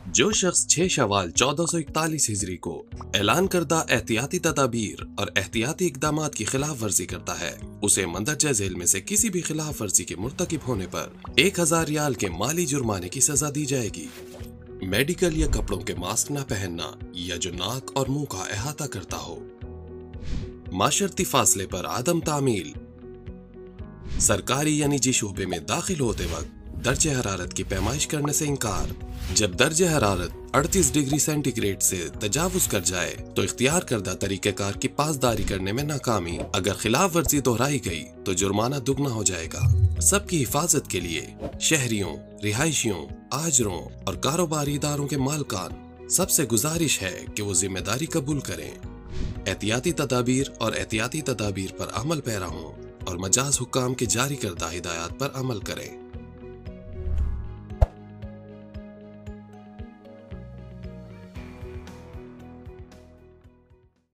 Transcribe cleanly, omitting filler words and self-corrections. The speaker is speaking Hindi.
जो शख्स 6 शवाल 1441 हिजरी को ऐलान करदा एहतियाती तदाबीर और एहतियाती इकदामात की खिलाफ वर्जी करता है, उसे मंदरजा जेल में से किसी भी खिलाफ वर्जी के मुर्तकिब होने पर 1000 रियाल के माली जुर्माने की सजा दी जाएगी। मेडिकल या कपड़ों के मास्क न पहनना या जो नाक और मुंह का अहाता करता हो। माशरती फासले पर आदम तामील। सरकारी या निजी शोबे में दाखिल होते वक्त दर्जे हरारत की पैमाइश करने से इनकार। जब दर्जे हरारत 38 डिग्री सेंटीग्रेड से तजावुज कर जाए तो इख्तियार करदा तरीक़ेकार की पासदारी करने में नाकामी। अगर खिलाफ वर्जी दोहराई गई तो जुर्माना दुगना हो जाएगा। सबकी हिफाजत के लिए शहरियों, रिहायशियों, आजरों और कारोबारी इदारों के मालकान सबसे गुजारिश है कि वो जिम्मेदारी कबूल करें, एहतियाती तदाबीर और एहतियाती तदाबीर पर अमल पैरा हों और मजाज हुक्काम के जारी करदा हिदायत पर अमल करें।